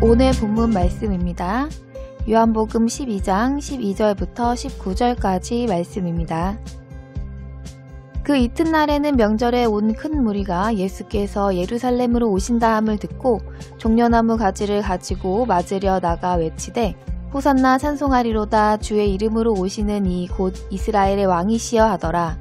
오늘 본문 말씀입니다. 요한복음 12장 12절부터 19절까지 말씀입니다. 그 이튿날에는 명절에 온 큰 무리가 예수께서 예루살렘으로 오신다함을 듣고 종려나무 가지를 가지고 맞으려 나가 외치되 호산나 찬송하리로다 주의 이름으로 오시는 이 곧 이스라엘의 왕이시여 하더라.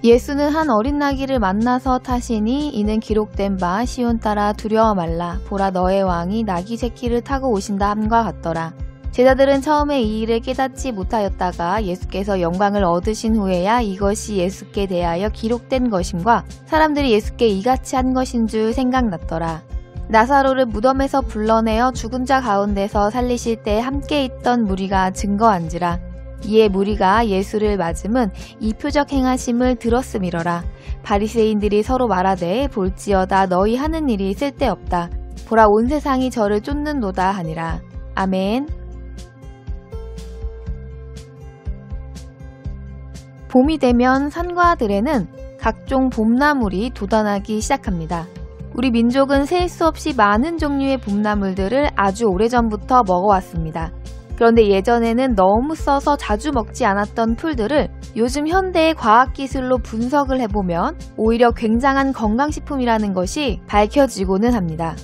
예수는 한 어린 나귀를 만나서 타시니 이는 기록된 바 시온 따라 두려워 말라 보라 너의 왕이 나귀 새끼를 타고 오신다 함과 같더라. 제자들은 처음에 이 일을 깨닫지 못하였다가 예수께서 영광을 얻으신 후에야 이것이 예수께 대하여 기록된 것임과 사람들이 예수께 이같이 한 것인 줄 생각났더라. 나사로를 무덤에서 불러내어 죽은 자 가운데서 살리실 때 함께 있던 무리가 증거한지라. 이에 무리가 예수를 맞음은 이 표적 행하심을 들었음이러라. 바리새인들이 서로 말하되 볼지어다 너희 하는 일이 쓸데없다. 보라 온 세상이 저를 쫓는도다 하니라. 아멘. 봄이 되면 산과 들에는 각종 봄나물이 돋아나기 시작합니다. 우리 민족은 셀 수 없이 많은 종류의 봄나물들을 아주 오래전부터 먹어왔습니다. 그런데 예전에는 너무 써서 자주 먹지 않았던 풀들을 요즘 현대의 과학기술로 분석을 해보면 오히려 굉장한 건강식품이라는 것이 밝혀지고는 합니다.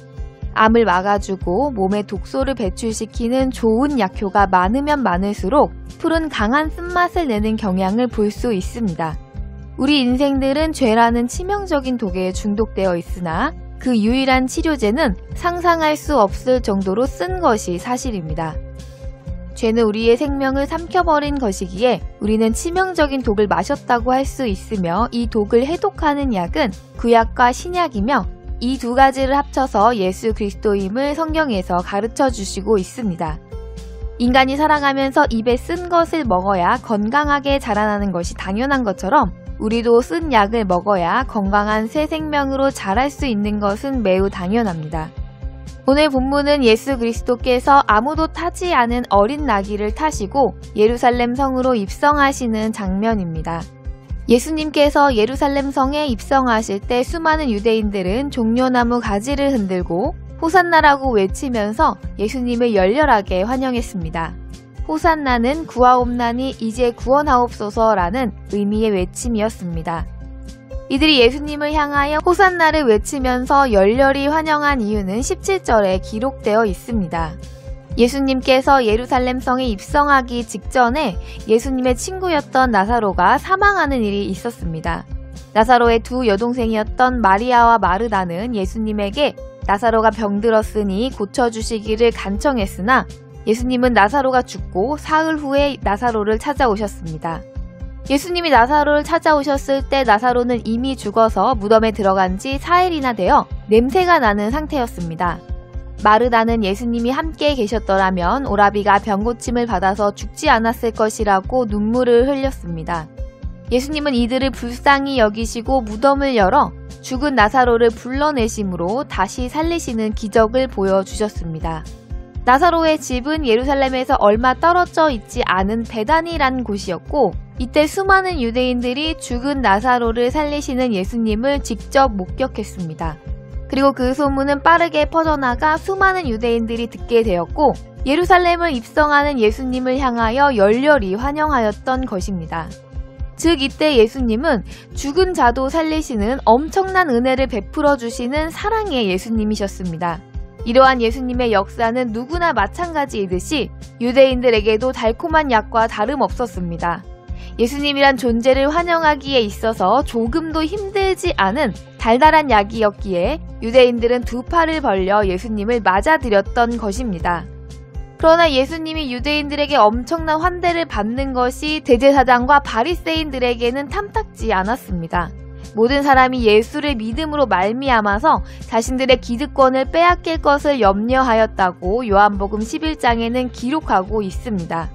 암을 막아주고 몸에 독소를 배출시키는 좋은 약효가 많으면 많을수록 풀은 강한 쓴맛을 내는 경향을 볼 수 있습니다. 우리 인생들은 죄라는 치명적인 독에 중독되어 있으나 그 유일한 치료제는 상상할 수 없을 정도로 쓴 것이 사실입니다. 죄는 우리의 생명을 삼켜버린 것이기에 우리는 치명적인 독을 마셨다고 할 수 있으며 이 독을 해독하는 약은 구약과 신약이며 이 두 가지를 합쳐서 예수 그리스도임을 성경에서 가르쳐 주시고 있습니다. 인간이 살아가면서 입에 쓴 것을 먹어야 건강하게 자라나는 것이 당연한 것처럼 우리도 쓴 약을 먹어야 건강한 새 생명으로 자랄 수 있는 것은 매우 당연합니다. 오늘 본문은 예수 그리스도께서 아무도 타지 않은 어린 나귀를 타시고 예루살렘 성으로 입성하시는 장면입니다. 예수님께서 예루살렘 성에 입성하실 때 수많은 유대인들은 종려나무 가지를 흔들고 호산나라고 외치면서 예수님을 열렬하게 환영했습니다. 호산나는 구하옵나니 이제 구원하옵소서라는 의미의 외침이었습니다. 이들이 예수님을 향하여 호산나를 외치면서 열렬히 환영한 이유는 17절에 기록되어 있습니다. 예수님께서 예루살렘 성에 입성하기 직전에 예수님의 친구였던 나사로가 사망하는 일이 있었습니다. 나사로의 두 여동생이었던 마리아와 마르다는 예수님에게 나사로가 병들었으니 고쳐주시기를 간청했으나 예수님은 나사로가 죽고 사흘 후에 나사로를 찾아오셨습니다. 예수님이 나사로를 찾아오셨을 때 나사로는 이미 죽어서 무덤에 들어간 지 4일이나 되어 냄새가 나는 상태였습니다. 마르다는 예수님이 함께 계셨더라면 오라비가 병고침을 받아서 죽지 않았을 것이라고 눈물을 흘렸습니다. 예수님은 이들을 불쌍히 여기시고 무덤을 열어 죽은 나사로를 불러내심으로 다시 살리시는 기적을 보여주셨습니다. 나사로의 집은 예루살렘에서 얼마 떨어져 있지 않은 베다니란 곳이었고 이때 수많은 유대인들이 죽은 나사로를 살리시는 예수님을 직접 목격했습니다. 그리고 그 소문은 빠르게 퍼져나가 수많은 유대인들이 듣게 되었고 예루살렘을 입성하는 예수님을 향하여 열렬히 환영하였던 것입니다. 즉 이때 예수님은 죽은 자도 살리시는 엄청난 은혜를 베풀어 주시는 사랑의 예수님이셨습니다. 이러한 예수님의 역사는 누구나 마찬가지이듯이 유대인들에게도 달콤한 약과 다름없었습니다. 예수님이란 존재를 환영하기에 있어서 조금도 힘들지 않은 달달한 약이었기에 유대인들은 두 팔을 벌려 예수님을 맞아들였던 것입니다. 그러나 예수님이 유대인들에게 엄청난 환대를 받는 것이 대제사장과 바리새인들에게는 탐탁지 않았습니다. 모든 사람이 예수를 믿음으로 말미암아서 자신들의 기득권을 빼앗길 것을 염려하였다고 요한복음 11장에는 기록하고 있습니다.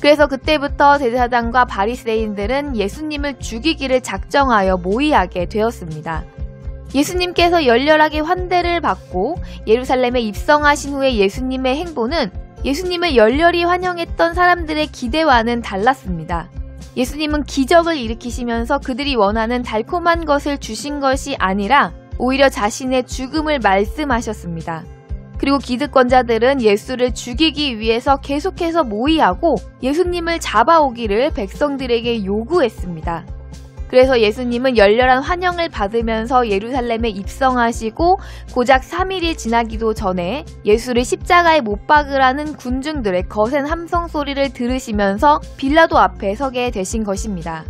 그래서 그때부터 대제사장과 바리새인들은 예수님을 죽이기를 작정하여 모의하게 되었습니다. 예수님께서 열렬하게 환대를 받고 예루살렘에 입성하신 후에 예수님의 행보는 예수님을 열렬히 환영했던 사람들의 기대와는 달랐습니다. 예수님은 기적을 일으키시면서 그들이 원하는 달콤한 것을 주신 것이 아니라 오히려 자신의 죽음을 말씀하셨습니다. 그리고 기득권자들은 예수를 죽이기 위해서 계속해서 모의하고 예수님을 잡아오기를 백성들에게 요구했습니다. 그래서 예수님은 열렬한 환영을 받으면서 예루살렘에 입성하시고 고작 3일이 지나기도 전에 예수를 십자가에 못 박으라는 군중들의 거센 함성 소리를 들으시면서 빌라도 앞에 서게 되신 것입니다.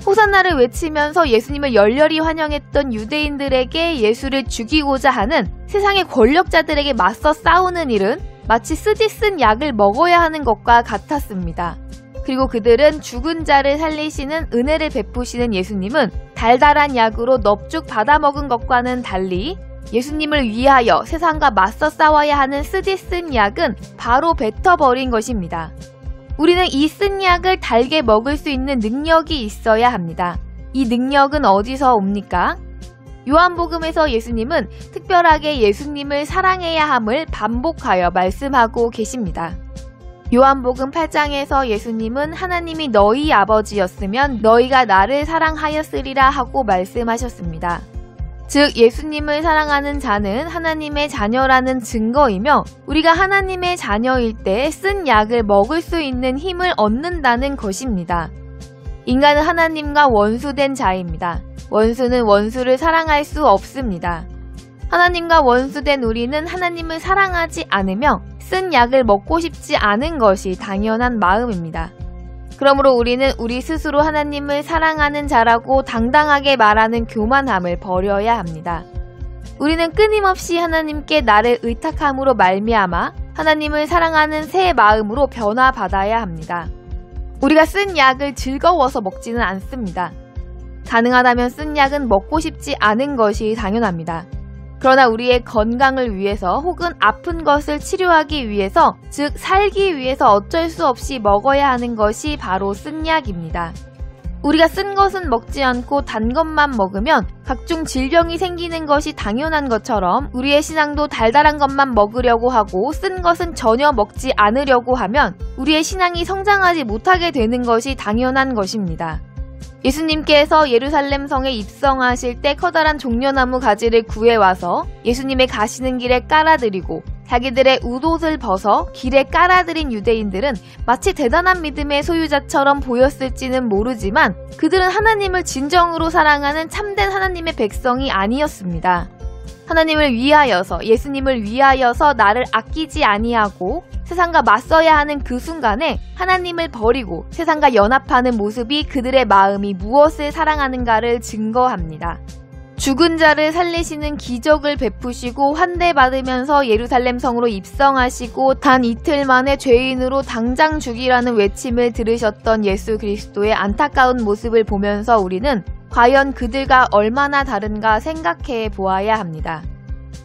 호산나를 외치면서 예수님을 열렬히 환영했던 유대인들에게 예수를 죽이고자 하는 세상의 권력자들에게 맞서 싸우는 일은 마치 쓰디 쓴 약을 먹어야 하는 것과 같았습니다. 그리고 그들은 죽은 자를 살리시는 은혜를 베푸시는 예수님은 달달한 약으로 넙죽 받아먹은 것과는 달리 예수님을 위하여 세상과 맞서 싸워야 하는 쓰디 쓴 약은 바로 뱉어버린 것입니다. 우리는 이 쓴 약을 달게 먹을 수 있는 능력이 있어야 합니다. 이 능력은 어디서 옵니까? 요한복음에서 예수님은 특별하게 예수님을 사랑해야 함을 반복하여 말씀하고 계십니다. 요한복음 8장에서 예수님은 하나님이 너희 아버지였으면 너희가 나를 사랑하였으리라 하고 말씀하셨습니다. 즉 예수님을 사랑하는 자는 하나님의 자녀라는 증거이며 우리가 하나님의 자녀일 때 쓴 약을 먹을 수 있는 힘을 얻는다는 것입니다. 인간은 하나님과 원수된 자입니다. 원수는 원수를 사랑할 수 없습니다. 하나님과 원수된 우리는 하나님을 사랑하지 않으며 쓴 약을 먹고 싶지 않은 것이 당연한 마음입니다. 그러므로 우리는 우리 스스로 하나님을 사랑하는 자라고 당당하게 말하는 교만함을 버려야 합니다. 우리는 끊임없이 하나님께 나를 의탁함으로 말미암아 하나님을 사랑하는 새 마음으로 변화받아야 합니다. 우리가 쓴 약을 즐거워서 먹지는 않습니다. 가능하다면 쓴 약은 먹고 싶지 않은 것이 당연합니다. 그러나 우리의 건강을 위해서 혹은 아픈 것을 치료하기 위해서, 즉 살기 위해서 어쩔 수 없이 먹어야 하는 것이 바로 쓴 약입니다. 우리가 쓴 것은 먹지 않고 단 것만 먹으면 각종 질병이 생기는 것이 당연한 것처럼 우리의 신앙도 달달한 것만 먹으려고 하고 쓴 것은 전혀 먹지 않으려고 하면 우리의 신앙이 성장하지 못하게 되는 것이 당연한 것입니다. 예수님께서 예루살렘 성에 입성하실 때 커다란 종려나무 가지를 구해와서 예수님의 가시는 길에 깔아드리고 자기들의 웃옷을 벗어 길에 깔아드린 유대인들은 마치 대단한 믿음의 소유자처럼 보였을지는 모르지만 그들은 하나님을 진정으로 사랑하는 참된 하나님의 백성이 아니었습니다. 하나님을 위하여서, 예수님을 위하여서 나를 아끼지 아니하고 세상과 맞서야 하는 그 순간에 하나님을 버리고 세상과 연합하는 모습이 그들의 마음이 무엇을 사랑하는가를 증거합니다. 죽은 자를 살리시는 기적을 베푸시고 환대받으면서 예루살렘 성으로 입성하시고 단 이틀 만에 죄인으로 당장 죽이라는 외침을 들으셨던 예수 그리스도의 안타까운 모습을 보면서 우리는 과연 그들과 얼마나 다른가 생각해 보아야 합니다.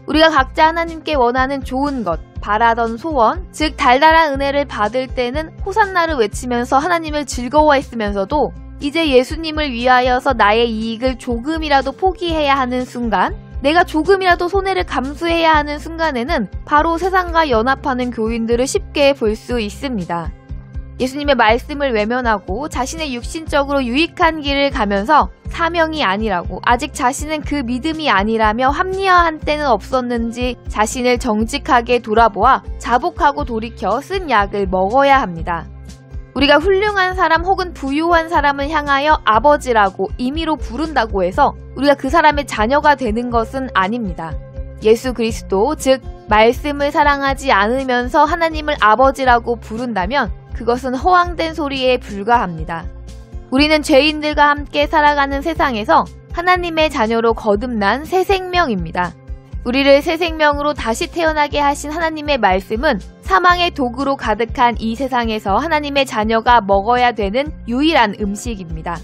우리가 각자 하나님께 원하는 좋은 것, 바라던 소원, 즉 달달한 은혜를 받을 때는 호산나를 외치면서 하나님을 즐거워했으면서도 이제 예수님을 위하여서 나의 이익을 조금이라도 포기해야 하는 순간, 내가 조금이라도 손해를 감수해야 하는 순간에는 바로 세상과 연합하는 교인들을 쉽게 볼 수 있습니다. 예수님의 말씀을 외면하고 자신의 육신적으로 유익한 길을 가면서 사명이 아니라고, 아직 자신은 그 믿음이 아니라며 합리화한 때는 없었는지 자신을 정직하게 돌아보아 자복하고 돌이켜 쓴 약을 먹어야 합니다. 우리가 훌륭한 사람 혹은 부유한 사람을 향하여 아버지라고 임의로 부른다고 해서 우리가 그 사람의 자녀가 되는 것은 아닙니다. 예수 그리스도, 즉 말씀을 사랑하지 않으면서 하나님을 아버지라고 부른다면 그것은 허황된 소리에 불과합니다. 우리는 죄인들과 함께 살아가는 세상에서 하나님의 자녀로 거듭난 새 생명입니다. 우리를 새 생명으로 다시 태어나게 하신 하나님의 말씀은 사망의 도구로 가득한 이 세상에서 하나님의 자녀가 먹어야 되는 유일한 음식입니다.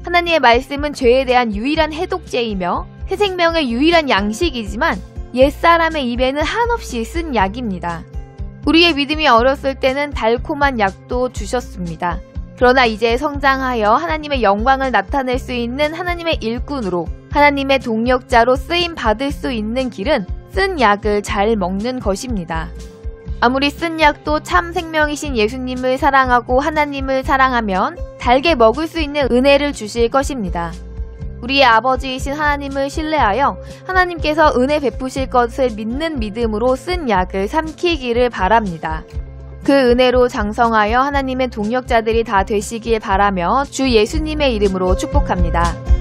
하나님의 말씀은 죄에 대한 유일한 해독제이며 새 생명의 유일한 양식이지만 옛사람의 입에는 한없이 쓴 약입니다. 우리의 믿음이 어렸을 때는 달콤한 약도 주셨습니다. 그러나 이제 성장하여 하나님의 영광을 나타낼 수 있는 하나님의 일꾼으로, 하나님의 동력자로 쓰임 받을 수 있는 길은 쓴 약을 잘 먹는 것입니다. 아무리 쓴 약도 참 생명이신 예수님을 사랑하고 하나님을 사랑하면 달게 먹을 수 있는 은혜를 주실 것입니다. 우리의 아버지이신 하나님을 신뢰하여 하나님께서 은혜 베푸실 것을 믿는 믿음으로 쓴 약을 삼키기를 바랍니다. 그 은혜로 장성하여 하나님의 동역자들이 다 되시길 바라며 주 예수님의 이름으로 축복합니다.